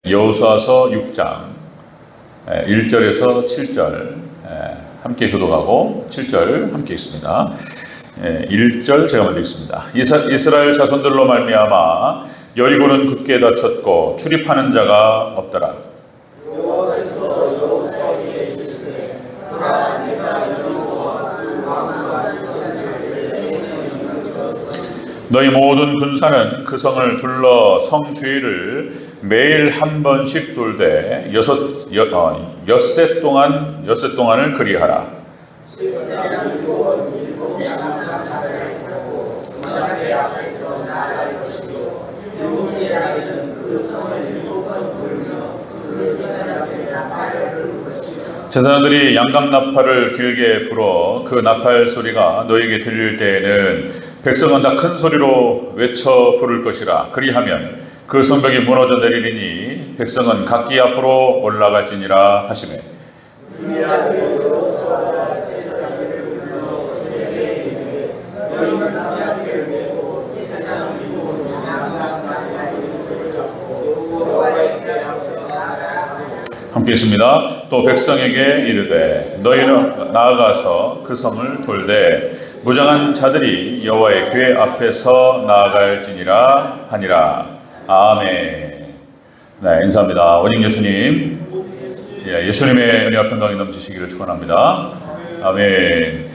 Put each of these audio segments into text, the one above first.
여호수아서 6장 1절에서 7절 함께 교독하고 7절 함께 읽습니다. 1절 제가 먼저 읽습니다. 이스라엘 자손들로 말미암아 여리고는 굳게 닫혔고 출입하는 자가 없더라. 여호와께서 여호수아에게 이르시되 보라 내가 여리고와 그 왕과 그 산지를 너희 모든 군사는 그 성을 둘러 성 주위를 매일 한 번씩 돌되 엿새 동안을 그리하라. 제사장들이 양강나팔을 길게 불어 그 나팔 소리가 너에게 들릴 때에는 백성은 다 큰 소리로 외쳐 부를 것이라. 그리하면 그 성벽이 무너져 내리리니 백성은 각기 앞으로 올라갈지니라 하시매. 함께 있습니다. 또 백성에게 이르되 너희는 나아가서 그 성을 돌되 무장한 자들이 여호와의 궤 앞에서 나아갈지니라 하니라. 아멘. 네, 인사합니다. 원인 예수님, 예수님의 은혜와 평강이 넘치시기를 축원합니다. 아멘.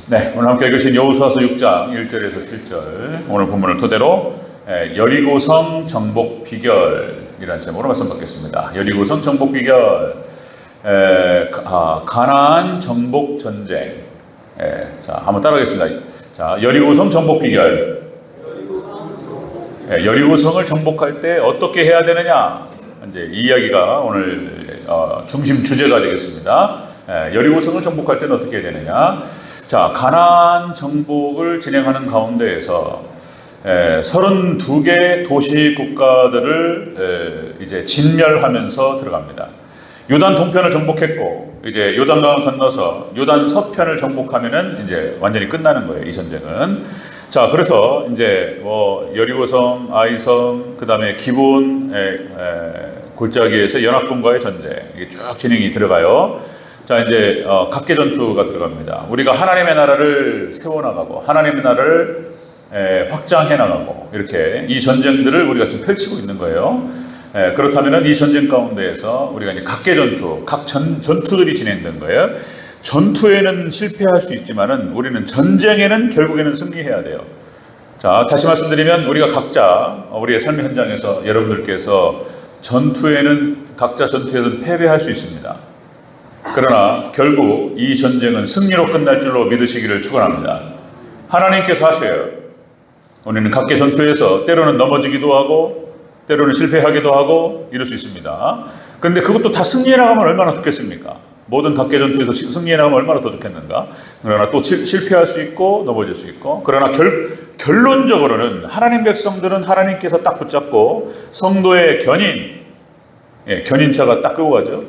네, 오늘 함께 읽으신 여호수아서 6장 1절에서 7절 오늘 본문을 토대로 여리고성 정복 비결이라는 제목으로 말씀 받겠습니다. 여리고성 정복 비결, 가나안 정복 전쟁. 자, 한번 따라하겠습니다. 자, 여리고성 정복 비결. 여리고성을 정복할 때 어떻게 해야 되느냐? 이제 이 이야기가 오늘 중심 주제가 되겠습니다. 여리고성을 정복할 때는 어떻게 해야 되느냐? 자, 가나안 정복을 진행하는 가운데에서 32개 도시 국가들을 이제 진멸하면서 들어갑니다. 요단 동편을 정복했고 이제 요단강을 건너서 요단 서편을 정복하면은 이제 완전히 끝나는 거예요, 이 전쟁은. 자, 그래서 이제 여리고성, 아이성, 그다음에 기브온 골짜기에서 연합군과의 전쟁 이게 쭉 진행이 들어가요. 자, 이제 각계 전투가 들어갑니다. 우리가 하나님의 나라를 세워나가고 하나님의 나라를 확장해 나가고 이렇게 이 전쟁들을 우리가 지금 펼치고 있는 거예요. 그렇다면 이 전쟁 가운데에서 우리가 이제 각계 전투, 각 전투들이 진행된 거예요. 전투에는 실패할 수 있지만은 우리는 전쟁에는 결국에는 승리해야 돼요. 자, 다시 말씀드리면 우리가 각자 우리의 삶의 현장에서 여러분들께서 각자 전투에는 패배할 수 있습니다. 그러나 결국 이 전쟁은 승리로 끝날 줄로 믿으시기를 축원합니다. 하나님께서 하셔요. 우리는 각계 전투에서 때로는 넘어지기도 하고 때로는 실패하기도 하고 이럴 수 있습니다. 그런데 그것도 다 승리해 나가면 얼마나 좋겠습니까? 모든 각계 전투에서 승리해 나가면 얼마나 더 좋겠는가? 그러나 또 실패할 수 있고 넘어질 수 있고, 그러나 결론적으로는 하나님 백성들은 하나님께서 딱 붙잡고 성도의 견인차가 딱 끌고 가죠.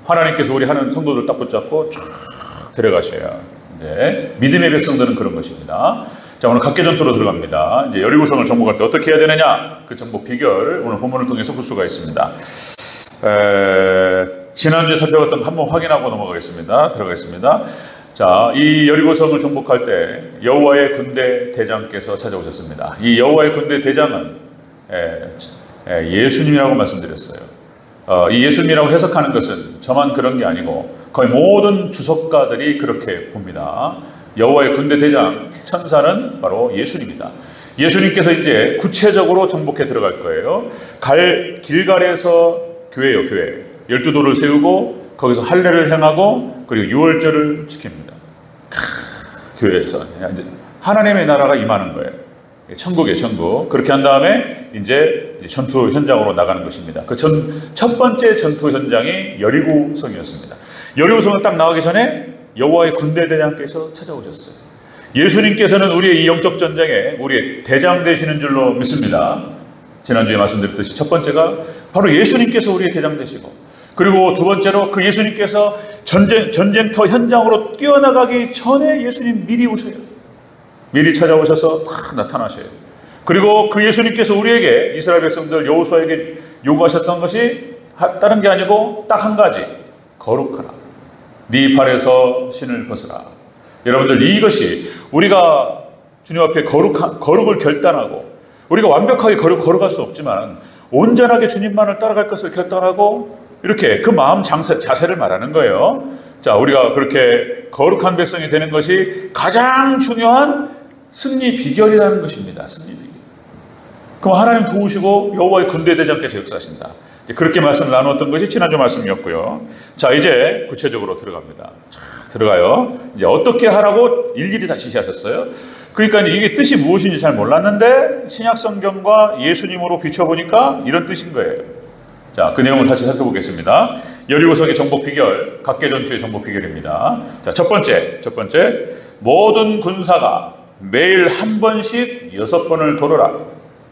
하나님께서 우리 하는 성도들 딱 붙잡고 쫙 데려가셔요. 네, 믿음의 백성들은 그런 것입니다. 자, 오늘 각계 전투로 들어갑니다. 이제 여리고성을 정복할 때 어떻게 해야 되느냐? 그 정복 비결 오늘 본문을 통해서 볼 수가 있습니다. 지난주에 살펴봤던 거 한번 확인하고 넘어가겠습니다. 들어가겠습니다. 자, 이 여리고성을 정복할 때 여호와의 군대 대장께서 찾아오셨습니다. 이 여호와의 군대 대장은 예수님이라고 말씀드렸어요. 이 예수님이라고 해석하는 것은 저만 그런 게 아니고 거의 모든 주석가들이 그렇게 봅니다. 여호와의 군대 대장, 천사는 바로 예수님이다. 예수님께서 이제 구체적으로 정복해 들어갈 거예요. 길갈에서 교회요, 교회. 12도를 세우고 거기서 할례를 행하고 그리고 유월절을 지킵니다. 교회에서 하나님의 나라가 임하는 거예요. 천국이에요, 천국. 그렇게 한 다음에 이제 전투 현장으로 나가는 것입니다. 그 첫 번째 전투 현장이 여리고성이었습니다. 여리고성을 딱 나가기 전에 여호와의 군대 대장께서 찾아오셨어요. 예수님께서는 우리의 이 영적 전쟁에 우리의 대장 되시는 줄로 믿습니다. 지난주에 말씀드렸듯이 첫 번째가 바로 예수님께서 우리의 대장 되시고, 그리고 두 번째로 그 예수님께서 전쟁터 현장으로 뛰어나가기 전에 예수님 미리 오셔요. 미리 찾아오셔서 다 나타나셔요. 그리고 그 예수님께서 우리에게, 이스라엘 백성들 여호수아에게 요구하셨던 것이 다른 게 아니고 딱 한 가지, 거룩하라. 네 발에서 신을 벗으라. 여러분들, 이것이 우리가 주님 앞에 거룩을 결단하고, 우리가 완벽하게 거룩할 수 없지만 온전하게 주님만을 따라갈 것을 결단하고, 이렇게 그 마음 자세를 말하는 거예요. 자, 우리가 그렇게 거룩한 백성이 되는 것이 가장 중요한 승리 비결이라는 것입니다. 승리 비결. 그럼 하나님 도우시고 여호와의 군대 되지 않게 역사하신다. 그렇게 말씀을 나누었던 것이 지난주 말씀이었고요. 자, 이제 구체적으로 들어갑니다. 자, 들어가요. 이제 어떻게 하라고 일일이 다 지시하셨어요. 그러니까 이게 뜻이 무엇인지 잘 몰랐는데 신약 성경과 예수님으로 비춰보니까 이런 뜻인 거예요. 자, 그 내용을 다시 살펴보겠습니다. 여리고성의 정복 비결, 각계 전투의 정복 비결입니다. 자, 첫 번째, 모든 군사가 매일 한 번씩 6번을 돌아라.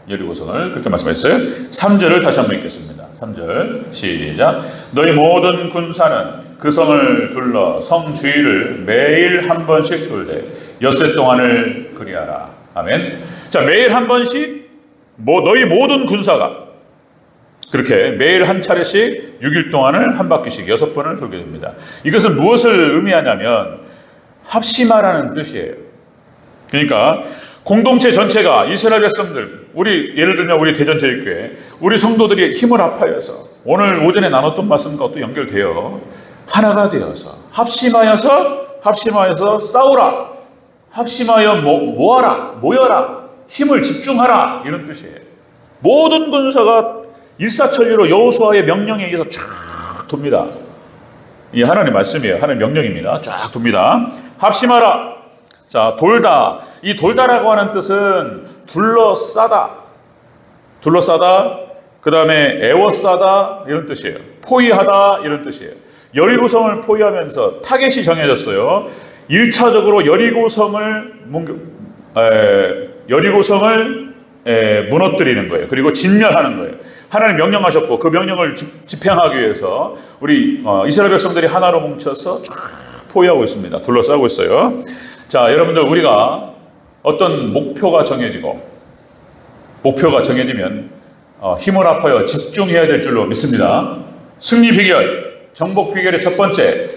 여리고성을 그렇게 말씀하셨어요. 3절을 다시 한번 읽겠습니다. 3절 시작. 너희 모든 군사는 그 성을 둘러 성 주위를 매일 한 번씩 돌되 엿새 동안을 그리하라. 아멘. 자, 매일 한 번씩 너희 모든 군사가 그렇게 매일 한 차례씩 6일 동안을 한 바퀴씩 6번을 돌게 됩니다. 이것은 무엇을 의미하냐면 합심하라는 뜻이에요. 그러니까 공동체 전체가, 이스라엘 백성들, 예를 들면 우리 대전제일교회, 우리 성도들이 힘을 합하여서 오늘 오전에 나눴던 말씀과 또 연결되어 하나가 되어서 합심하여서 싸우라. 합심하여 모여라. 힘을 집중하라. 이런 뜻이에요. 모든 군사가 일사천리로 여호수아의 명령에 의해서 쫙 돕니다. 이 하나님의 말씀이에요. 하나님의 명령입니다. 쫙 돕니다. 합심하라. 자, 돌다. 이 돌다라고 하는 뜻은 둘러싸다, 그 다음에 애워싸다 이런 뜻이에요. 포위하다 이런 뜻이에요. 여리고성을 포위하면서 타겟이 정해졌어요. 1차적으로 여리고성을 무너뜨리는 거예요. 그리고 진멸하는 거예요. 하나님 명령하셨고 그 명령을 집행하기 위해서 우리 이스라엘 백성들이 하나로 뭉쳐서 쫙 포위하고 있습니다. 둘러싸고 있어요. 자, 여러분들, 우리가 어떤 목표가 정해지면 힘을 합하여 집중해야 될 줄로 믿습니다. 승리 비결, 정복 비결의 첫 번째,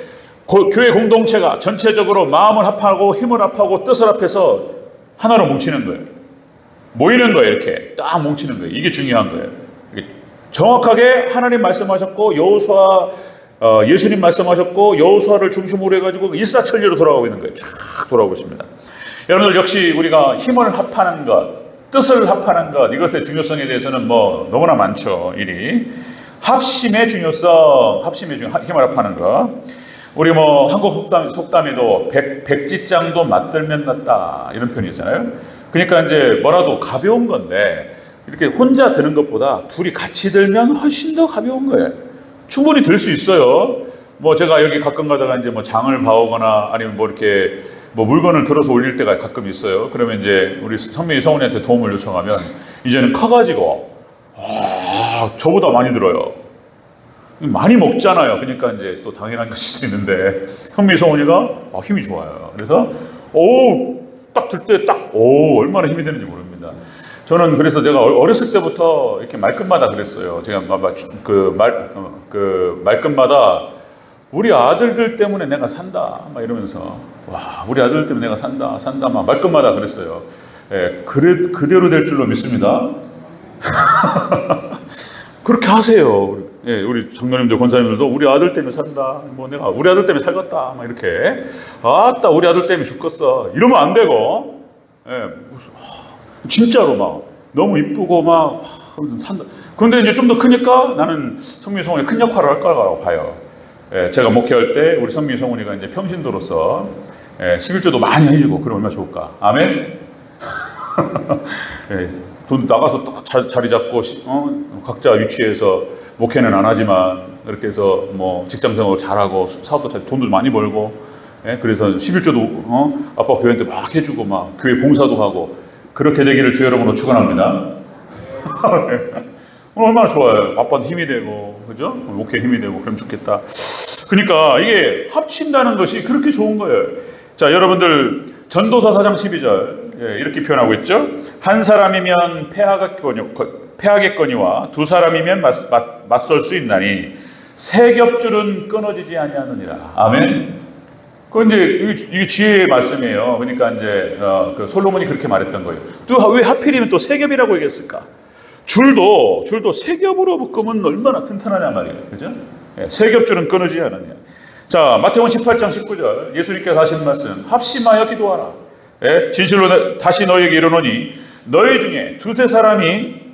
교회 공동체가 전체적으로 마음을 합하고 힘을 합하고 뜻을 합해서 하나로 뭉치는 거예요. 모이는 거예요. 이렇게 딱 뭉치는 거예요. 이게 중요한 거예요. 정확하게 하나님 말씀하셨고 여호수아 예수님 말씀하셨고 여호수아를 중심으로 해가지고 일사천리로 돌아가고 있는 거예요. 쫙 돌아오고 있습니다. 여러분들, 역시 우리가 힘을 합하는 것, 뜻을 합하는 것, 이것의 중요성에 대해서는 너무나 많죠. 일이 합심의 중요성, 힘을 합하는 것. 우리 한국 속담에도 백지장도 맞들면 낫다 이런 표현이 있잖아요. 그러니까 이제 뭐라도 가벼운 건데 이렇게 혼자 드는 것보다 둘이 같이 들면 훨씬 더 가벼운 거예요. 충분히 들 수 있어요. 제가 여기 가끔 가다가 이제 장을 봐오거나 아니면 이렇게 물건을 들어서 올릴 때가 가끔 있어요. 그러면 이제 우리 성민이 성훈이한테 도움을 요청하면 이제는 커가지고 저보다 많이 들어요. 많이 먹잖아요. 그러니까 이제 또 당연한 것일 수 있는데 성민이 성훈이가 힘이 좋아요. 그래서 딱 들 때 얼마나 힘이 되는지 모릅니다. 저는 그래서 내가 어렸을 때부터 이렇게 말끝마다 그랬어요. 제가 말끝마다 우리 아들들 때문에 내가 산다 이러면서 우리 아들들 때문에 내가 산다 말끝마다 그랬어요. 그대로 될 줄로 믿습니다. 그렇게 하세요. 우리 장로님들, 권사님들도 우리 아들 때문에 산다. 내가 우리 아들 때문에 살겠다. 이렇게. 우리 아들 때문에 죽겠어. 이러면 안 되고. 진짜로 너무 이쁘고 산다. 그런데 이제 좀 더 크니까 나는 성민 성훈이 큰 역할을 할 거라고 봐요. 제가 목회할 때 우리 성민 성훈이가 이제 평신도로서 11조도 많이 해주고 그러면 얼마나 좋을까. 아멘. 돈 나가서 자리 잡고 각자 위치에서 목회는 안 하지만 그렇게 해서 직장생활 잘하고 사업도 잘, 돈도 많이 벌고 그래서 11조도 아빠 교회한테 막 해주고 교회 봉사도 하고 그렇게 되기를 주 여러분으로 축원합니다. 얼마나 좋아요. 아빠한테 힘이 되고, 그죠? 목회에 힘이 되고 그러면 좋겠다. 그러니까 이게 합친다는 것이 그렇게 좋은 거예요. 자, 여러분들, 전도서 4장 12절 이렇게 표현하고 있죠. 한 사람이면 패하겠거니와 두 사람이면 맞설 수 있나니 세 겹줄은 끊어지지 아니하느니라. 아멘. 그 이제 이게 지혜의 말씀이에요. 그러니까 이제 그 솔로몬이 그렇게 말했던 거예요. 또 왜 하필이면 또 세 겹이라고 얘기했을까? 줄도 세 겹으로 묶으면 얼마나 튼튼하냐 말이에요. 그죠? 세 겹줄은 끊어지지 않느냐. 자, 마태복음 18장 19절 예수님께서 하신 말씀, 합심하여 기도하라. 진실로 다시 너희에게 이르노니 너희 중에 두세 사람이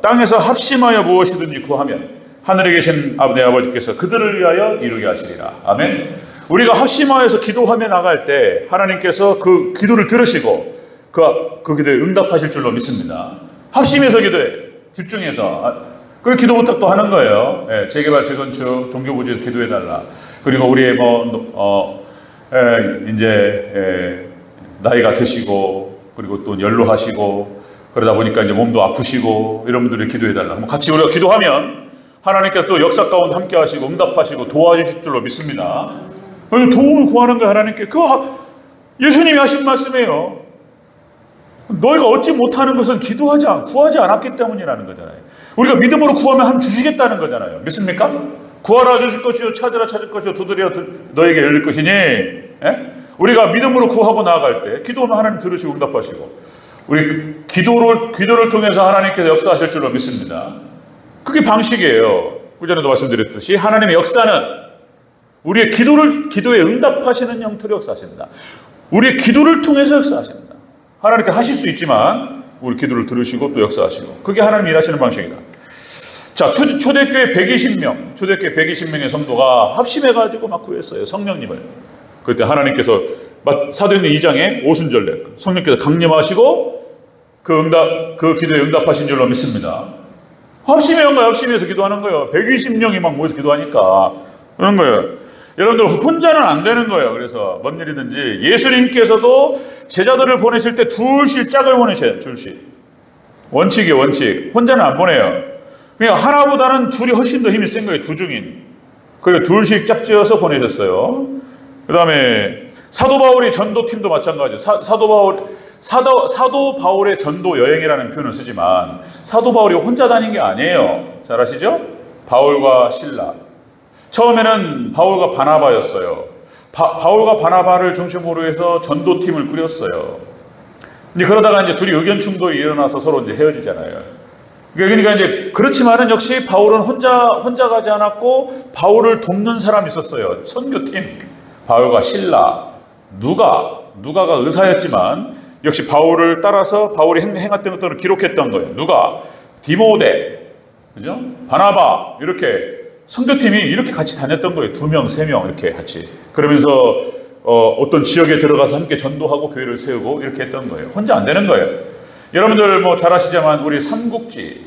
땅에서 합심하여 무엇이든지 구하면 하늘에 계신 내 아버지께서 그들을 위하여 이루게 하시리라. 아멘. 우리가 합심하여서 기도하며 나갈 때 하나님께서 그 기도를 들으시고 그 기도에 응답하실 줄로 믿습니다. 합심해서 기도해. 집중해서. 그리고 기도 부탁도 하는 거예요. 재개발, 재건축, 종교부지에서 기도해달라. 그리고 우리의 이제 나이가 드시고 그리고 또 연로하시고 그러다 보니까 이제 몸도 아프시고 이런 분들이 기도해달라. 같이 우리가 기도하면 하나님께서 또 역사 가운데 함께 하시고 응답하시고 도와주실 줄로 믿습니다. 도움을 구하는 거 하나님께 그거 예수님이 하신 말씀이에요. 너희가 얻지 못하는 것은 구하지 않았기 때문이라는 거잖아요. 우리가 믿음으로 구하면 하나님 주시겠다는 거잖아요. 믿습니까? 구하라 주실 것이요 찾으라 찾을 것이요 두드리라 너에게 열릴 것이니. 우리가 믿음으로 구하고 나아갈 때 기도하면 하나님 들으시고 응답하시고 우리 기도를 통해서 하나님께서 역사하실 줄로 믿습니다. 그게 방식이에요. 그전에도 말씀드렸듯이 하나님의 역사는 우리의 기도에 응답하시는 형태로 역사하십니다. 우리의 기도를 통해서 역사하십니다. 하나님께 하실 수 있지만 우리 기도를 들으시고 또 역사하시고 그게 하나님 일하시는 방식이다. 자, 초대교회 120명의 성도가 합심해가지고 막 구했어요. 성령님을. 그때 하나님께서 사도행전 2장에 오순절에 성령께서 강림하시고 그 기도에 응답하신 줄로 믿습니다. 합심해온 거예요. 합심해서 기도하는 거예요. 120명이 막 모여서 기도하니까 그런 거예요. 여러분들 혼자는 안 되는 거예요. 그래서 뭔 일이든지 예수님께서도 제자들을 보내실 때 둘씩 짝을 보내셔요. 둘씩. 원칙이에요. 원칙. 혼자는 안 보내요. 그냥 하나보다는 둘이 훨씬 더 힘이 센 거예요. 두중인. 그리고 둘씩 짝지어서 보내셨어요. 그 다음에 사도 바울의 전도팀도 마찬가지예요. 사도 바울의 전도 여행이라는 표현을 쓰지만 사도 바울이 혼자 다닌 게 아니에요. 잘 아시죠? 바울과 실라. 처음에는 바울과 바나바였어요. 바울과 바나바를 중심으로 해서 전도팀을 꾸렸어요. 이제 그러다가 이제 둘이 의견 충돌이 일어나서 서로 이제 헤어지잖아요. 그러니까 이제 그렇지만은 역시 바울은 혼자 가지 않았고 바울을 돕는 사람이 있었어요. 선교팀. 바울과 실라. 누가가 의사였지만 역시 바울을 따라서 바울이 행했던 것들을 기록했던 거예요. 누가? 디모데. 그죠? 바나바. 이렇게 선교팀이 이렇게 같이 다녔던 거예요. 2명, 3명 이렇게 같이. 그러면서 어떤 지역에 들어가서 함께 전도하고 교회를 세우고 이렇게 했던 거예요. 혼자 안 되는 거예요. 여러분들 뭐 잘 아시지만 우리 삼국지.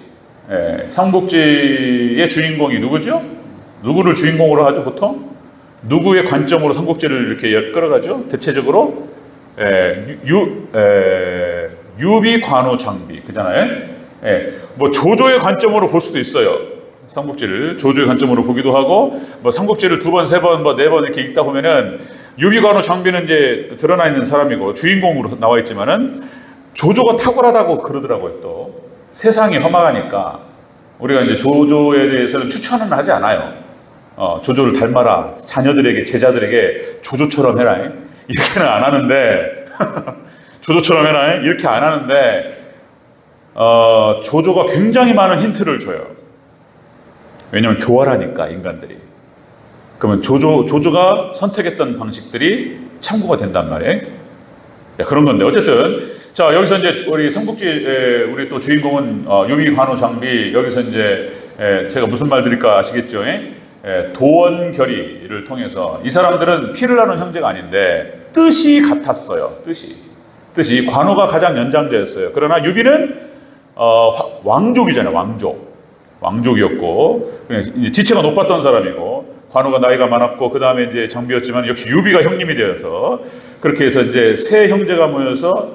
삼국지의 주인공이 누구죠? 누구를 주인공으로 하죠, 보통? 누구의 관점으로 삼국지를 이렇게 끌어가죠? 대체적으로 유비, 관우, 장비 그잖아요. 뭐 조조의 관점으로 볼 수도 있어요. 삼국지를 조조의 관점으로 보기도 하고, 뭐 삼국지를 2번, 3번, 뭐 4번 이렇게 읽다 보면은 유비, 관우, 장비는 이제 드러나 있는 사람이고 주인공으로 나와 있지만은 조조가 탁월하다고 그러더라고요. 또 세상이 험악하니까 우리가 이제 조조에 대해서는 추천은 하지 않아요. 조조를 닮아라. 자녀들에게, 제자들에게 조조처럼 해라. 이렇게는 안 하는데, 조조처럼 해라. 이렇게 안 하는데, 조조가 굉장히 많은 힌트를 줘요. 왜냐면 교활하니까, 인간들이. 그러면 조조가 선택했던 방식들이 참고가 된단 말이에요. 네, 그런 건데, 어쨌든, 자, 여기서 이제 우리 삼국지, 우리 또 주인공은 유비, 관우, 장비, 여기서 이제, 제가 무슨 말 드릴까 아시겠죠? 도원결의를 통해서 이 사람들은 피를 나눈 형제가 아닌데 뜻이 같았어요. 뜻이 관우가 가장 연장자였어요. 그러나 유비는 왕족이잖아요. 왕족이었고 지체가 높았던 사람이고 관우가 나이가 많았고 그 다음에 이제 장비였지만 역시 유비가 형님이 되어서 그렇게 해서 이제 세 형제가 모여서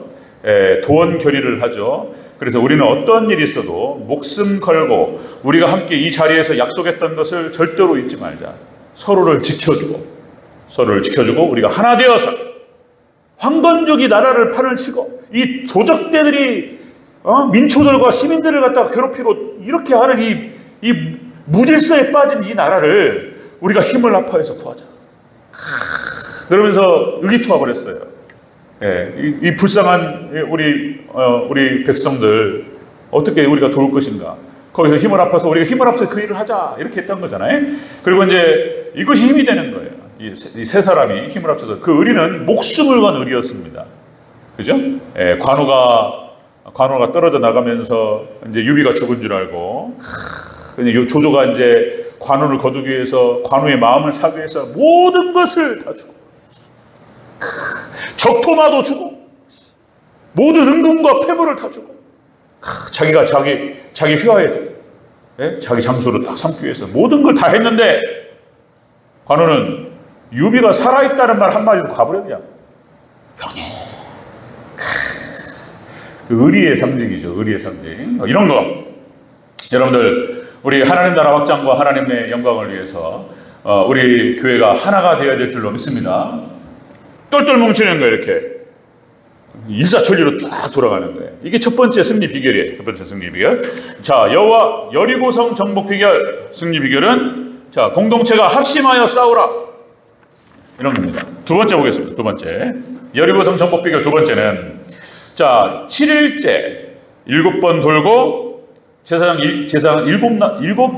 도원결의를 하죠. 그래서 우리는 어떤 일이 있어도 목숨 걸고 우리가 함께 이 자리에서 약속했던 것을 절대로 잊지 말자. 서로를 지켜주고 우리가 하나 되어서 황건적이 나라를 판을 치고 이 도적대들이 민초들과 시민들을 갖다가 괴롭히고 이렇게 하는 이 무질서에 빠진 이 나라를 우리가 힘을 합하여서 구하자. 그러면서 의기투합을 했어요. 예, 이 불쌍한 우리 백성들 어떻게 우리가 도울 것인가? 거기서 힘을 합해서 우리가 힘을 합해서 그 일을 하자 이렇게 했던 거잖아요. 그리고 이제 이것이 힘이 되는 거예요. 이 세 사람이 힘을 합쳐서 그 의리는 목숨을 건 의리였습니다. 그죠? 예, 관우가 떨어져 나가면서 이제 유비가 죽은 줄 알고 조조가 이제 관우를 거두기 위해서 관우의 마음을 사기 위해서 모든 것을 다 주고 적토마도 주고 모든 은금과 폐물을 다 주고 자기가 자기 휘하에 자기 장수를 딱 삼기 위해서 모든 걸 다 했는데 관우는 유비가 살아있다는 말 한마디도 가버려 그냥 병해. 의리의 상징이죠. 의리의 상징. 이런 거 여러분들 우리 하나님 나라 확장과 하나님의 영광을 위해서 우리 교회가 하나가 되어야 될 줄로 믿습니다. 똘똘 뭉치는 거예요. 이렇게 일사천리로 쫙 돌아가는 거예요. 이게 첫 번째 승리 비결이에요. 첫 번째 승리 비결. 자, 여리고성 정복 비결 승리 비결은 자, 공동체가 합심하여 싸우라 이런 겁니다. 두 번째 보겠습니다. 두 번째 여리고성 정복 비결 두 번째는 자, 7일째 7번 돌고 제사장 7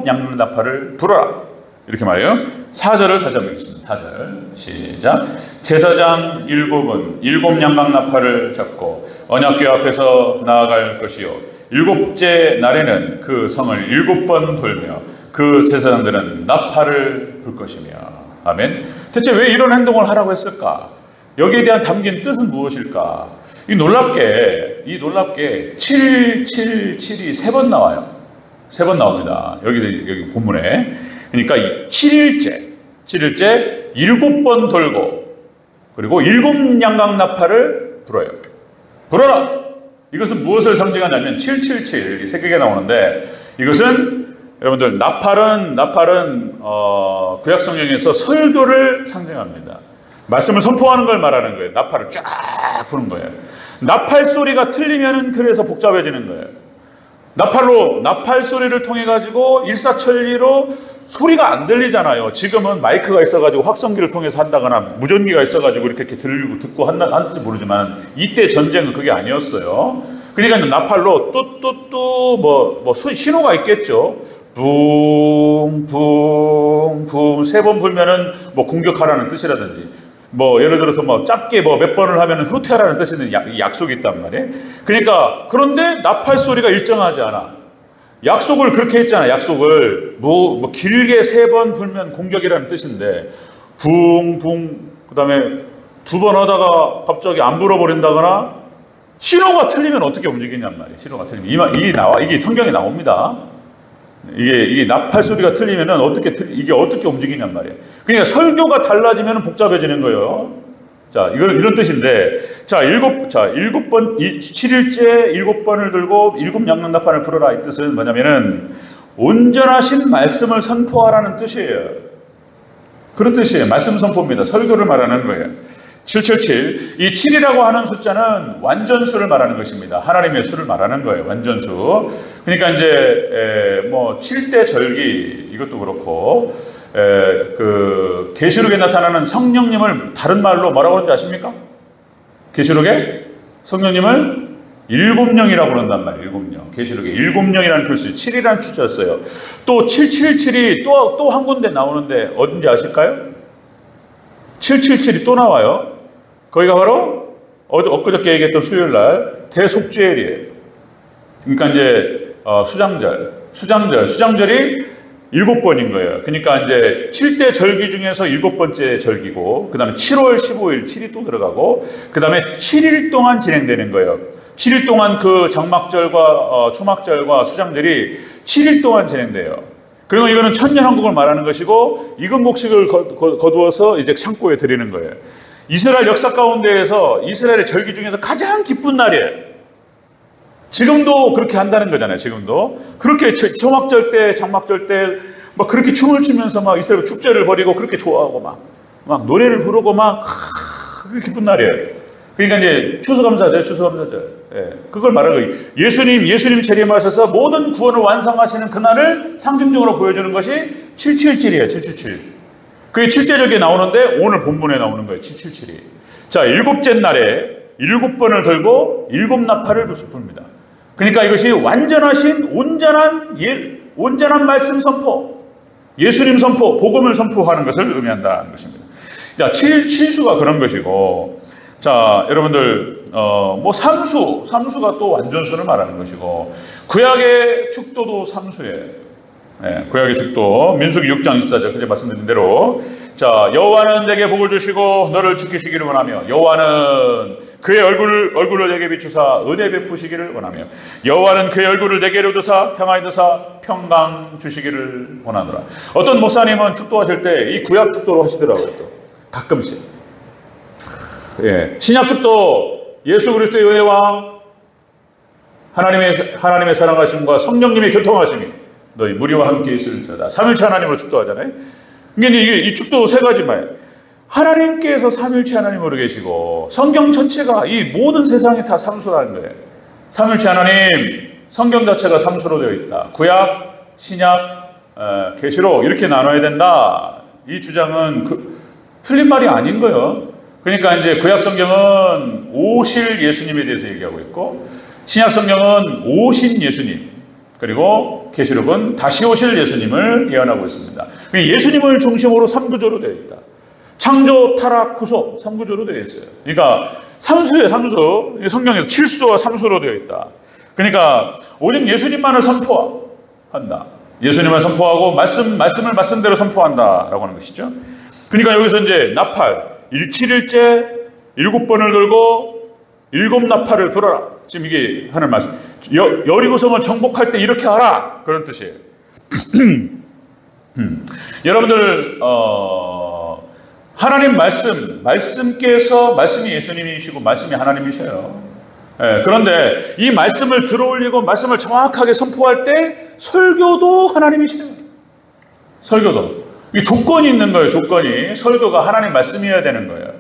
양나팔을 불어라 이렇게 말해요. 4절을 다시 한번 읽겠습니다. 4절 시작. 제사장 7은 7 양나팔을 잡고 언약궤 앞에서 나아갈 것이요 7째 날에는 그 성을 7번 돌며 그 제사장들은 나팔을 불 것이며. 아멘. 대체 왜 이런 행동을 하라고 했을까? 여기에 대한 담긴 뜻은 무엇일까? 이 놀랍게 777이 3번 나와요. 3번 나옵니다. 여기 본문에. 그러니까 이 7일째 7번 돌고 그리고 7 양강나팔을 불어요. 불어라! 이것은 무엇을 상징하냐면 777 이 3개가 나오는데 이것은 여러분들 나팔은 구약성경에서 설교를 상징합니다. 말씀을 선포하는 걸 말하는 거예요. 나팔을 쫙 부는 거예요. 나팔 소리가 틀리면은 그래서 복잡해지는 거예요. 나팔 소리를 통해 가지고 일사천리로 소리가 안 들리잖아요. 지금은 마이크가 있어가지고 확성기를 통해서 한다거나 무전기가 있어가지고 이렇게 들리고 듣고 한지 모르지만 이때 전쟁은 그게 아니었어요. 그러니까 나팔로 뚜뚜뚜 뭐 신호가 있겠죠. 붕붕붕 3번 불면은 뭐 공격하라는 뜻이라든지 뭐 예를 들어서 뭐 짧게 뭐 몇 번을 하면은 후퇴하라는 뜻이 있는 약속이 있단 말이에요. 그러니까 그런데 나팔 소리가 일정하지 않아. 약속을 그렇게 했잖아. 약속을 뭐 길게 3번 불면 공격이라는 뜻인데 붕붕 그다음에 2번 하다가 갑자기 안 불어버린다거나 신호가 틀리면 어떻게 움직이냔 말이에요. 신호가 틀리면 이게 성경에 나옵니다. 이게 나팔 소리가 틀리면은 이게 어떻게 움직이냔 말이에요. 그러니까 설교가 달라지면 복잡해지는 거예요. 자, 이런 뜻인데, 7번, 7일째 7번을 들고 7 양나팔을 불어라 이 뜻은 뭐냐면은 온전하신 말씀을 선포하라는 뜻이에요. 그런 뜻이에요. 말씀 선포입니다. 설교를 말하는 거예요. 777. 이 7이라고 하는 숫자는 완전수를 말하는 것입니다. 하나님의 수를 말하는 거예요. 완전수. 그러니까 이제 뭐 7대 절기 이것도 그렇고 그 계시록에 나타나는 성령님을 다른 말로 뭐라고 하는지 아십니까? 계시록에 성령님을 7영이라고 그런단 말이에요. 7영. 계시록에 7영이라는 글씨 7이라는 숫자였어요. 또 777이 또 한 군데 나오는데 어딘지 아실까요? 777이 또 나와요. 거기가 바로 엊그저께 얘기했던 수요일날 대속죄일이에요. 그러니까 이제 수장절이 7번인 거예요. 그러니까 이제 7대 절기 중에서 7번째 절기고 그 다음에 7월 15일 7이 또 들어가고 그 다음에 7일 동안 진행되는 거예요. 7일 동안 그 장막절과 초막절과 수장절이 7일 동안 진행돼요. 그리고 이거는 천년왕국을 말하는 것이고 익은 곡식을 거두어서 이제 창고에 드리는 거예요. 이스라엘 역사 가운데에서 이스라엘의 절기 중에서 가장 기쁜 날이에요. 지금도 그렇게 한다는 거잖아요. 지금도 그렇게 초막절 때, 장막절 때 막 그렇게 춤을 추면서 막 이스라엘 축제를 벌이고 그렇게 좋아하고 막 노래를 부르고 막 그게 기쁜 날이에요. 그러니까 이제 추수감사절, 추수감사절. 예, 그걸 말하는 거예요. 예수님 재림하셔서 모든 구원을 완성하시는 그날을 상징적으로 보여주는 것이 777이에요. 777. 그게 7제절기에 나오는데 오늘 본문에 나오는 거예요. 777이. 자, 일곱째 날에 7번을 들고 7나팔을 부습니다. 그러니까 이것이 완전하신 온전한 말씀 선포, 예수님 선포, 복음을 선포하는 것을 의미한다는 것입니다. 자, 7수가 그런 것이고, 자, 여러분들 뭐 삼수가 또 완전수를 말하는 것이고, 구약의 축도도 삼수예요. 네, 구약의 축도 민수기 6장 24절 그제 말씀드린 대로, 자, 여호와는 내게 복을 주시고 너를 지키시기를 원하며, 여호와는 그의 얼굴을 내게 비추사 은혜 베푸시기를 원하며, 여호와는 그의 얼굴을 내게로 드사 평화에 드사 평강 주시기를 원하노라. 어떤 목사님은 축도하실 때 이 구약 축도로 하시더라고요. 또 가끔씩. 예, 신약 축도 예수 그리스도의 은혜와 하나님의 사랑하심과 성령님의 교통하심이 너희 무리와 함께 있을지어다. 삼일체 하나님으로 축도하잖아요. 그러니까 이 축도 세 가지만, 하나님께서 삼일체 하나님으로 계시고 성경 전체가 이 모든 세상이 다 삼수라는 거예요. 삼일체 하나님, 성경 자체가 삼수로 되어 있다. 구약, 신약, 계시록 이렇게 나눠야 된다. 이 주장은 틀린 말이 아닌 거예요. 그러니까 이제 구약 성경은 오실 예수님에 대해서 얘기하고 있고, 신약 성경은 오신 예수님, 그리고 계시록은 다시 오실 예수님을 예언하고 있습니다. 예수님을 중심으로 3구조로 되어 있다. 창조, 타락, 구속 3구조로 되어 있어요. 그러니까 삼수예요. 삼수. 성경에서 7수와 3수로 되어 있다. 그러니까 오직 예수님만을 선포한다. 예수님을 선포하고 말씀을 말씀대로 선포한다라고 하는 것이죠. 그러니까 여기서 이제 나팔 7일째 7번을 들고 7나팔을 불어라. 지금 이게 하는 말씀. 여리고성을 정복할 때 이렇게 하라. 그런 뜻이에요. 여러분들 하나님 말씀께서, 말씀이 예수님이시고 말씀이 하나님이셔요. 예, 그런데 이 말씀을 들어올리고 말씀을 정확하게 선포할 때 설교도 하나님이시죠. 설교도. 이 조건이 있는 거예요. 조건이. 설교가 하나님 말씀이어야 되는 거예요.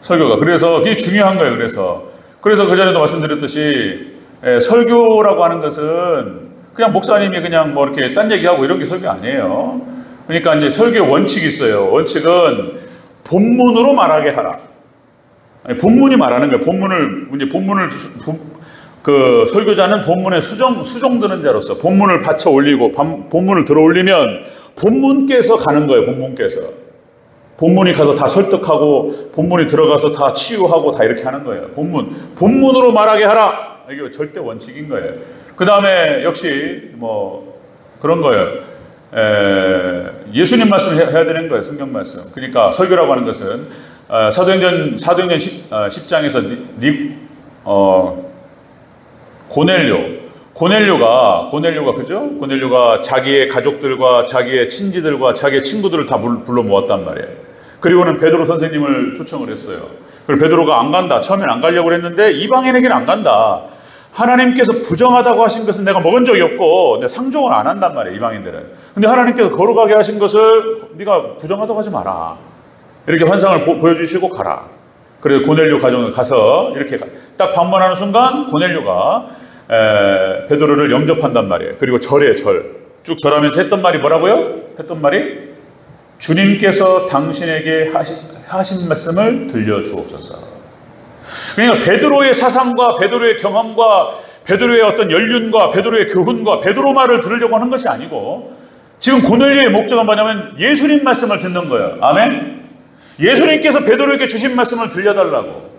설교가. 그래서 그게 중요한 거예요. 그래서 그전에도 말씀드렸듯이, 설교라고 하는 것은 그냥 목사님이 그냥 뭐 이렇게 딴 얘기하고 이런 게 설교 아니에요. 그러니까 이제 설교 원칙이 있어요. 원칙은 본문으로 말하게 하라. 본문이 말하는 거예요. 그 설교자는 본문에 수종드는 자로서 본문을 받쳐 올리고 본문을 들어 올리면 본문께서 가는 거예요. 본문이 가서 다 설득하고 본문이 들어가서 다 치유하고 다 이렇게 하는 거예요. 본문으로 말하게 하라. 이게 절대 원칙인 거예요. 그 다음에 역시 뭐 그런 거예요. 예수님 말씀 해야 되는 거예요. 성경 말씀. 그러니까 설교라고 하는 것은 사도행전 10장에서 고넬료가 그죠? 고넬료가 자기의 가족들과 자기의 친지들과 자기의 친구들을 다 불러 모았단 말이에요. 그리고는 베드로 선생님을 초청을 했어요. 그리고 베드로가 안 간다. 처음엔 안 가려고 했는데 이방인에게는 안 간다. 하나님께서 부정하다고 하신 것은 내가 먹은 적이 없고 내가 상종을 안 한단 말이에요. 이방인들은. 근데 하나님께서 거룩하게 하신 것을 네가 부정하다고 하지 마라. 이렇게 환상을 보여주시고 가라. 그래서 고넬료 가정을 가서 이렇게 딱 방문하는 순간 고넬료가 베드로를 영접한단 말이에요. 그리고 절에 쭉 절하면서 했던 말이 뭐라고요? 했던 말이 주님께서 당신에게 하신 말씀을 들려주옵소서. 그러니까 베드로의 사상과 베드로의 경험과 베드로의 어떤 연륜과 베드로의 교훈과 베드로 말을 들으려고 하는 것이 아니고, 지금 고넬료의 목적은 뭐냐면 예수님 말씀을 듣는 거예요. 아멘. 예수님께서 베드로에게 주신 말씀을 들려달라고.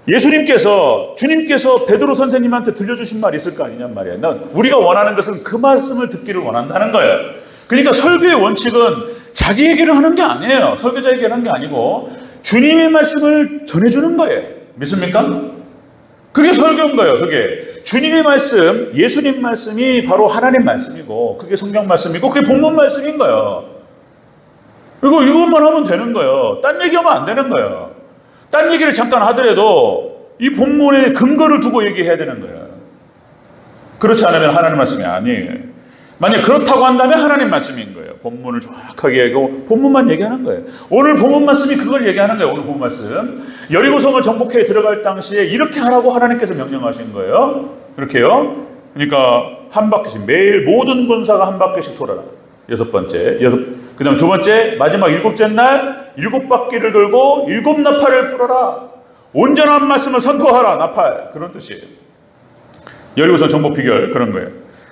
주님께서 베드로 선생님한테 들려주신 말이 있을 거 아니냔 말이에요. 우리가 원하는 것은 그 말씀을 듣기를 원한다는 거예요. 그러니까 설교의 원칙은 자기 얘기를 하는 게 아니에요. 설교자 얘기를 하는 게 아니고 주님의 말씀을 전해주는 거예요. 믿습니까? 그게 설교인 거예요. 그게 주님의 말씀, 예수님 말씀이 바로 하나님 말씀이고, 그게 성경 말씀이고, 그게 본문 말씀인 거예요. 그리고 이것만 하면 되는 거예요. 딴 얘기하면 안 되는 거예요. 딴 얘기를 잠깐 하더라도 이 본문에 근거를 두고 얘기해야 되는 거예요. 그렇지 않으면 하나님 말씀이 아니에요. 만약 그렇다고 한다면 하나님 말씀인 거예요. 본문을 정확하게 얘기하고 본문만 얘기하는 거예요. 오늘 본문 말씀이 그걸 얘기하는 거예요. 오늘 본문 말씀. 여리고성을 정복해 들어갈 당시에 이렇게 하라고 하나님께서 명령하신 거예요. 그렇게요. 그러니까 한 바퀴씩, 매일 모든 군사가 한 바퀴씩 돌아라. 여섯 번째. 그 다음 두 번째, 마지막 일곱째 날 7바퀴를 돌고 7나팔을 불어라. 온전한 말씀을 선포하라. 나팔. 그런 뜻이에요. 여리고성 정복 비결, 그런 거예요.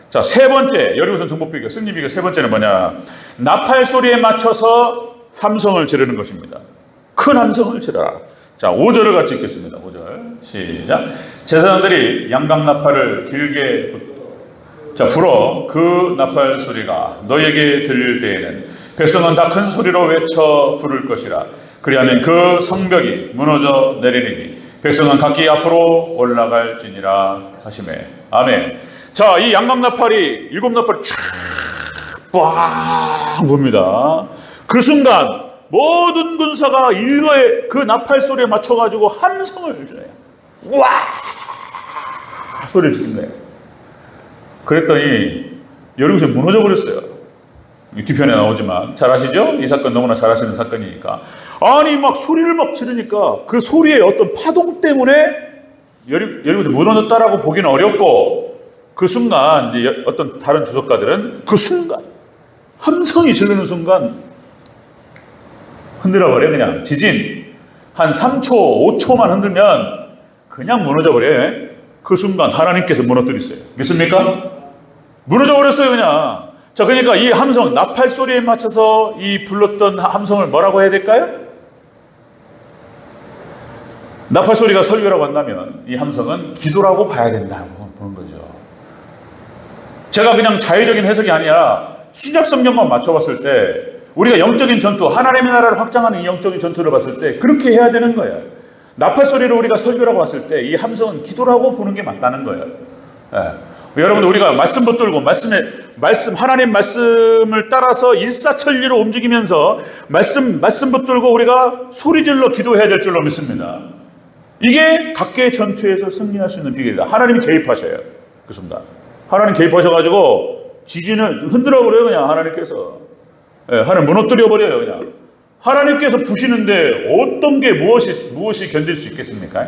자, 세 번째, 여리고성 정복 비결, 승리 비결 세 번째는 뭐냐? 나팔 소리에 맞춰서 함성을 지르는 것입니다. 큰 함성을 지르라. 자, 5절을 같이 읽겠습니다. 5절. 시작. 제사장들이 양각 나팔을 길게 불어 그 나팔 소리가 너에게 들릴 때에는 백성은 다 큰 소리로 외쳐 부를 것이라. 그리하면 그 성벽이 무너져 내리니 백성은 각기 앞으로 올라갈지니라 하시매. 아멘. 자, 이 양각 나팔이 7나팔이 쫙 봅니다. 그 순간 모든 군사가 일거에 그 나팔 소리에 맞춰가지고 함성을 질러요. 와! 소리를 지른 거예요. 그랬더니 여리고성이 무너져 버렸어요. 뒤편에 나오지만 잘 아시죠? 이 사건 너무나 잘 아시는 사건이니까. 아니 막 소리를 막 지르니까 그 소리의 어떤 파동 때문에 여리고성이 무너졌다라고 보기는 어렵고, 그 순간 이제 어떤 다른 주석가들은 그 순간 함성이 지르는 순간 흔들어버려. 그냥 지진 한 3초 5초만 흔들면 그냥 무너져버려. 그 순간 하나님께서 무너뜨리세요. 믿습니까? 무너져버렸어요 그냥. 자, 그러니까 이 함성, 나팔 소리에 맞춰서 이 불렀던 함성을 뭐라고 해야 될까요? 나팔 소리가 설교라고 한다면 이 함성은 기도라고 봐야 된다고 보는 거죠. 제가 그냥 자의적인 해석이 아니라 신약 성경만 맞춰봤을 때 우리가 영적인 전투, 하나님의 나라를 확장하는 이 영적인 전투를 봤을 때 그렇게 해야 되는 거예요. 나팔 소리를 우리가 설교라고 봤을 때 이 함성은 기도라고 보는 게 맞다는 거예요. 예. 여러분들, 우리가 말씀 붙들고 하나님 말씀을 따라서 일사천리로 움직이면서 말씀 붙들고 우리가 소리질러 기도해야 될 줄로 믿습니다. 이게 각계의 전투에서 승리할 수 있는 비결이다. 하나님이 개입하셔요. 그 순간 하나님 개입하셔가지고 지진을 흔들어버려요. 그냥 하나님께서. 예, 하나님 무너뜨려버려요. 그냥 하나님께서 부시는데 어떤 게 무엇이 견딜 수 있겠습니까?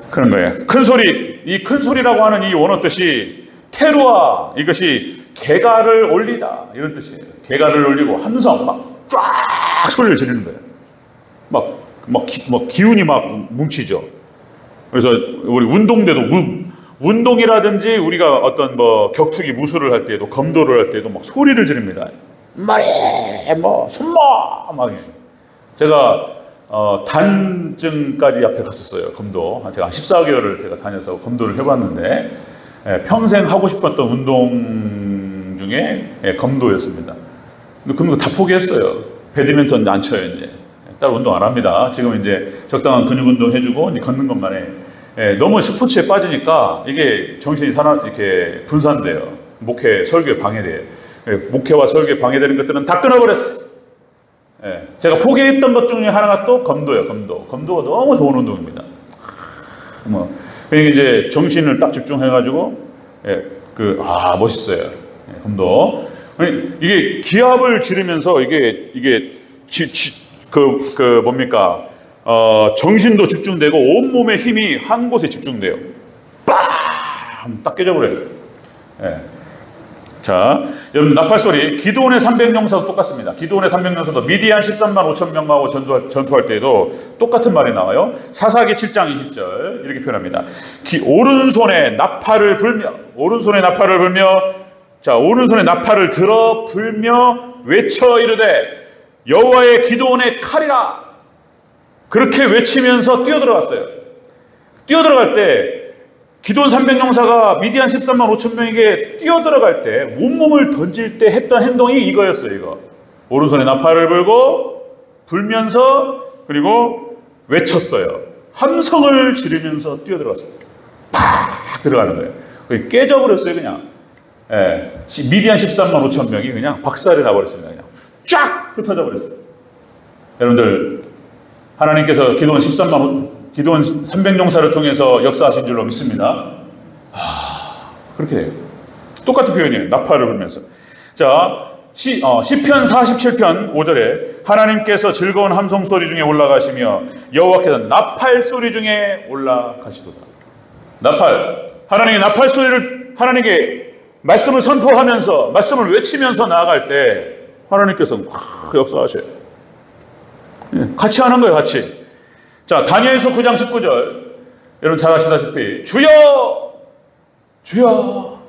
그런 거예요. 큰 소리, 이 큰 소리라고 하는 이 원어 뜻이 테루아, 이것이 개가를 올리다 이런 뜻이에요. 개가를 올리고 함성 막 쫙 소리를 지르는 거예요. 막 기운이 막 뭉치죠. 그래서 우리 운동대도 운동이라든지 우리가 어떤 뭐 격투기 무술을 할 때도, 검도를 할 때도 막 소리를 지릅니다. 손마 막. 제가 단증까지 앞에 갔었어요. 검도. 제가 14개월을 제가 다녀서 검도를 해봤는데, 평생 하고 싶었던 운동 중에 검도였습니다. 근데 그런 거 다 포기했어요. 배드민턴 안 쳐요, 이제. 따로 운동 안 합니다. 지금 이제 적당한 근육 운동 해주고 이제 걷는 것만 해. 너무 스포츠에 빠지니까 이게 정신이 이렇게 분산돼요. 목회, 설교에 방해돼요. 목회와 설교에 방해되는 것들은 다 끊어버렸어. 제가 포기했던 것 중에 하나가 또 검도예요. 검도가 너무 좋은 운동입니다. 그러니까 이제 정신을 딱 집중해가지고, 멋있어요. 검도. 이게 기합을 지르면서 이게 정신도 집중되고 온몸의 힘이 한 곳에 집중돼요. 빵! 딱 깨져버려요. 자, 여러분, 나팔 소리, 기드온의 300용사도 똑같습니다. 기드온의 300용사도 미디안 13만 5천 명하고 전투할 때에도 똑같은 말이 나와요. 사사기 7장 20절 이렇게 표현합니다. 오른손에 나팔을 불며, 자, 오른손에 나팔을 들어 불며 외쳐 이르되 여호와의 기드온의 칼이라. 그렇게 외치면서 뛰어들어갔어요. 뛰어들어갈 때 기드온 300용사가 미디안 13만 5천 명에게 뛰어들어갈 때 온몸을 던질 때 했던 행동이 이거였어요. 이거. 오른손에 나팔을 불면서 그리고 외쳤어요. 함성을 지르면서 뛰어들어갔어요. 팍 들어가는 거예요. 거기 깨져버렸어요. 그냥. 미디안 13만 5천 명이 그냥 박살이 나버렸습니다. 그냥 쫙 흩어져 버렸어요. 여러분들, 하나님께서 기드온 300용사를 통해서 역사하신 줄로 믿습니다. 그렇게 돼요. 똑같은 표현이에요. 나팔을 불면서. 자, 시편 47편 5절에 하나님께서 즐거운 함성 소리 중에 올라가시며 여호와께서 나팔 소리 중에 올라가시도다. 나팔. 하나님의 나팔 소리를 하나님께 말씀을 선포하면서 말씀을 외치면서 나아갈 때 하나님께서 역사하셔요. 같이 하는 거예요. 같이. 자, 다니엘서 9장 19절. 여러분 잘 아시다시피 주여 주여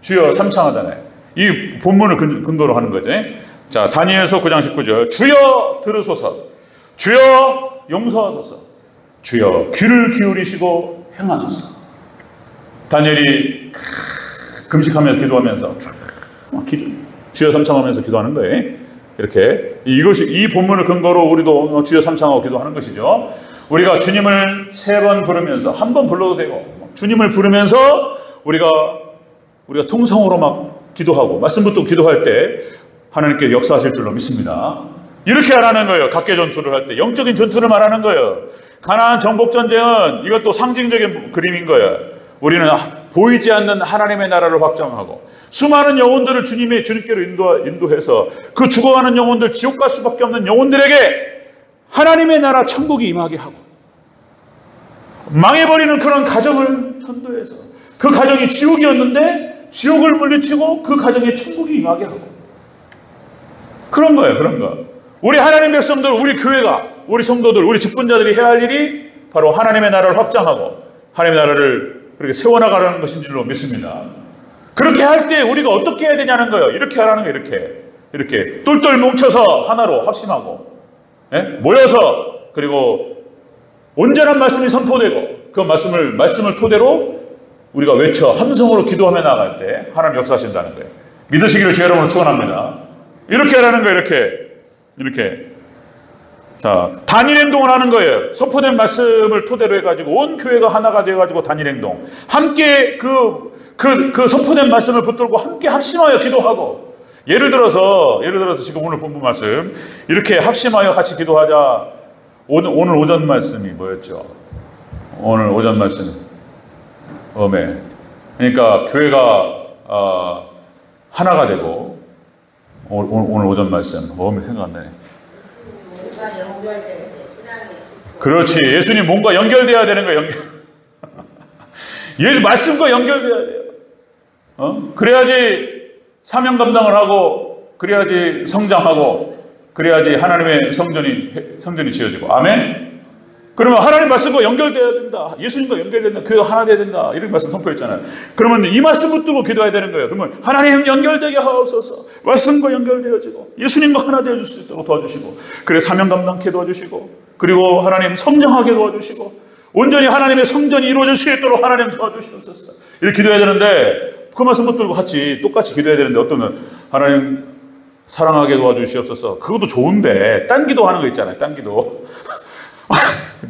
주여 삼창하잖아요. 이 본문을 근거로 하는 거죠. 자, 다니엘서 9장 19절. 주여 들으소서. 주여 용서하소서. 주여 귀를 기울이시고 행하소서. 다니엘이 금식하면서 기도하면서 주여 삼창하면서 기도하는 거예요. 이렇게 이 본문을 근거로 우리도 주여 삼창하고 기도하는 것이죠. 우리가 주님을 3번 부르면서 한 번 불러도 되고 주님을 부르면서 우리가 통성으로 막 기도하고 말씀 붙들고 기도할 때 하나님께 역사하실 줄로 믿습니다. 이렇게 하라는 거예요. 각계 전투를 할 때 영적인 전투를 말하는 거예요. 가나안 정복 전쟁은 이것도 상징적인 그림인 거예요. 우리는 보이지 않는 하나님의 나라를 확장하고 수많은 영혼들을 주님께로 인도해서 그 죽어가는 영혼들, 지옥 갈 수밖에 없는 영혼들에게 하나님의 나라 천국이 임하게 하고 망해버리는 그런 가정을 전도해서 그 가정이 지옥이었는데 지옥을 물리치고 그 가정에 천국이 임하게 하고 그런 거예요. 그런 거. 우리 하나님 백성들, 우리 교회가, 우리 성도들, 우리 직분자들이 해야 할 일이 바로 하나님의 나라를 확장하고 하나님의 나라를 그렇게 세워나가라는 것인 줄로 믿습니다. 그렇게 할 때 우리가 어떻게 해야 되냐는 거예요. 이렇게 하라는 거예요. 이렇게 똘똘 뭉쳐서 하나로 합심하고 모여서 그리고 온전한 말씀이 선포되고 그 말씀을 토대로 우리가 외쳐 함성으로 기도하며 나아갈 때 하나님 역사하신다는 거예요. 믿으시기를 제 여러분을 축원합니다. 이렇게 하라는 거예요. 이렇게. 자, 단일 행동을 하는 거예요. 선포된 말씀을 토대로 해가지고 온 교회가 하나가 되어가지고 단일 행동. 함께 그 선포된 말씀을 붙들고 함께 합심하여 기도하고. 예를 들어서 지금 오늘 본문 말씀 이렇게 합심하여 같이 기도하자. 오늘 오전 말씀이 뭐였죠? 오늘 오전 말씀 어메. 그러니까 교회가 하나가 되고 오늘 오전 말씀 어메 생각 안 나네. 그렇지. 예수님 뭔가 연결돼야 되는 거예요. 예수 말씀과 연결돼야 돼요. 그래야지 사명 감당을 하고 그래야지 성장하고 그래야지 하나님의 성전이 지어지고. 아멘. 그러면 하나님 말씀과 연결돼야 된다. 예수님과 연결된다. 교회가 하나 돼야 된다. 이런 말씀 선포했잖아요. 그러면 이 말씀 붙들고 기도해야 되는 거예요. 그러면 하나님 연결되게 하옵소서. 말씀과 연결되어지고 예수님과 하나 되어줄 수 있도록 도와주시고 그래 사명 감당케 도와주시고 그리고 하나님 성장하게 도와주시고 온전히 하나님의 성전이 이루어질 수 있도록 하나님 도와주시옵소서. 이렇게 기도해야 되는데 그 말씀 붙들고 똑같이 기도해야 되는데 어떤 하나님 사랑하게 도와주시옵소서. 그것도 좋은데 딴 기도하는 거 있잖아요. 딴 기도.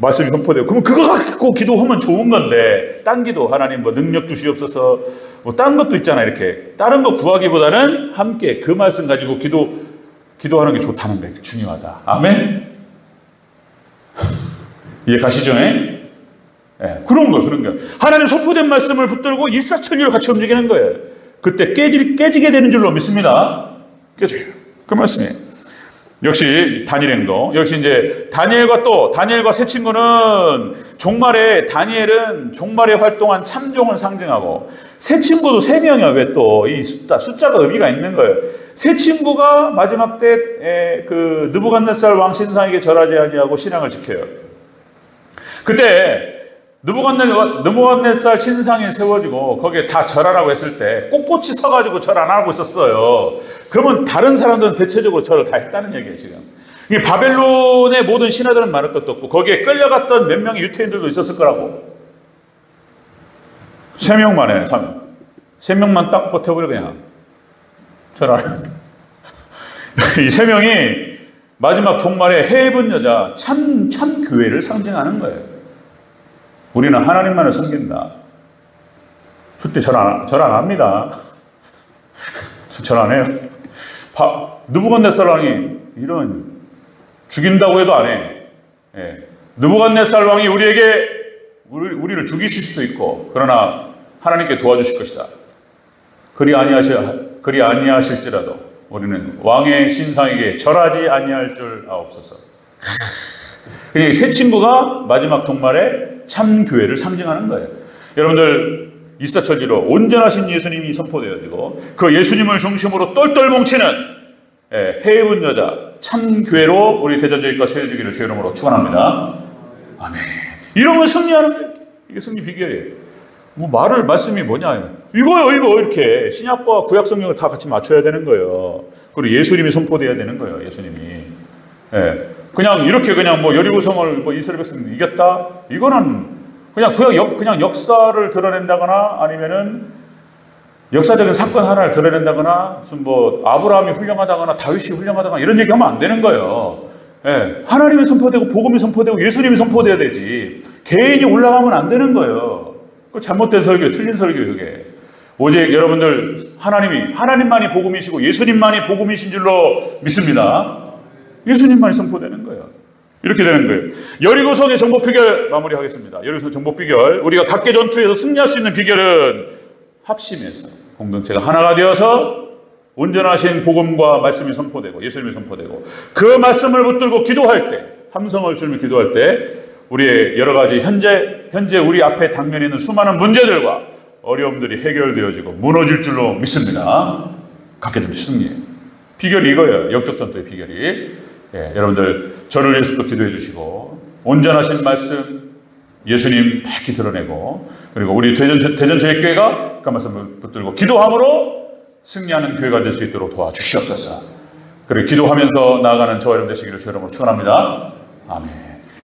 말씀이 선포되고 그러면 그거 갖고 기도하면 좋은 건데 딴 기도 하나님 뭐 능력 주시옵소서 뭐 딴 것도 있잖아요. 이렇게 다른 거 구하기보다는 함께 그 말씀 가지고 기도하는 게 좋다는 게 중요하다. 아멘. 이해 가시죠? 그런 거예요. 하나님 선포된 말씀을 붙들고 일사천리로 같이 움직이는 거예요. 그때 깨지게 되는 줄로 믿습니다. 깨져요. 그 말씀이에요. 역시 단일 행동. 역시 이제 다니엘과 세 친구는 다니엘은 종말에 활동한 참종을 상징하고 세 친구도 3명이야. 왜 또 이 숫자가 의미가 있는 거예요. 세 친구가 마지막 때 그 느부갓네살 왕 신상에게 절하지 아니하고 신앙을 지켜요. 그때 느부갓네살 신상이 세워지고 거기에 다 절하라고 했을 때 꼿꼿이 서가지고 절 안 하고 있었어요. 그러면 다른 사람들은 대체적으로 절을 다 했다는 얘기예요. 지금 이 바벨론의 모든 신하들은 말할 것도 없고 거기에 끌려갔던 몇 명의 유태인들도 있었을 거라고. 3명만 해. 3명만 딱 버텨버려 그냥 절 안 해. 이 3명이 마지막 종말에 해 입은 여자 참 교회를 상징하는 거예요. 우리는 하나님만을 섬긴다. 그때 절 안 합니다. 절 안 해요. 느부갓네살 왕이 이런 죽인다고 해도 안 해. 느부갓네살 왕이 우리를 죽이실 수도 있고 그러나 하나님께 도와주실 것이다. 그리 아니하실지라도 우리는 왕의 신상에게 절하지 아니할 줄 아옵소서. 그러니까 새 친구가 마지막 종말에 참 교회를 상징하는 거예요. 여러분들 이사철지로 온전하신 예수님이 선포되어지고 그 예수님을 중심으로 똘똘 뭉치는 해입은 여자 참 교회로 우리 대전제일과 세워지기를 주의 이름으로 축원합니다. 아멘. 이러면 승리하는 거예요. 이게 승리 비결이에요. 뭐 말씀이 뭐냐? 이거요, 이거 이렇게 신약과 구약 성경을 다 같이 맞춰야 되는 거예요. 그리고 예수님이 선포돼야 되는 거예요. 예수님이. 그냥 이렇게 그냥 뭐 여리고성을 뭐 이스라엘 백성 이겼다. 이거는 그냥 역사를 드러낸다거나 아니면은 역사적인 사건 하나를 드러낸다거나 무슨 뭐 아브라함이 훌륭하다거나 다윗이 훌륭하다거나 이런 얘기하면 안 되는 거예요. 하나님이 선포되고 복음이 선포되고 예수님이 선포돼야 되지. 개인이 올라가면 안 되는 거예요. 그 잘못된 설교, 틀린 설교 그게. 오직 여러분들 하나님만이 복음이시고 예수님만이 복음이신 줄로 믿습니다. 예수님만이 선포되는 거예요. 이렇게 되는 거예요. 여리고성의 정복 비결 마무리하겠습니다. 여리고성 정복 비결. 우리가 각계 전투에서 승리할 수 있는 비결은 합심해서 공동체가 하나가 되어서 온전하신 복음과 말씀이 선포되고 예수님이 선포되고 그 말씀을 붙들고 기도할 때 함성을 주며 기도할 때 우리의 여러 가지 현재 우리 앞에 당면에 있는 수많은 문제들과 어려움들이 해결되어지고 무너질 줄로 믿습니다. 각계 전투 승리. 비결이 이거예요. 영적 전투의 비결이. 여러분들 저를 위해서도 기도해 주시고 온전하신 말씀 예수님 밝히 드러내고 그리고 우리 대전제일교회가 그 말씀을 붙들고 기도함으로 승리하는 교회가 될 수 있도록 도와주시옵소서. 그리고 기도하면서 나아가는 저와 여러분 되시기를 주의 이름으로 축원합니다. 아멘.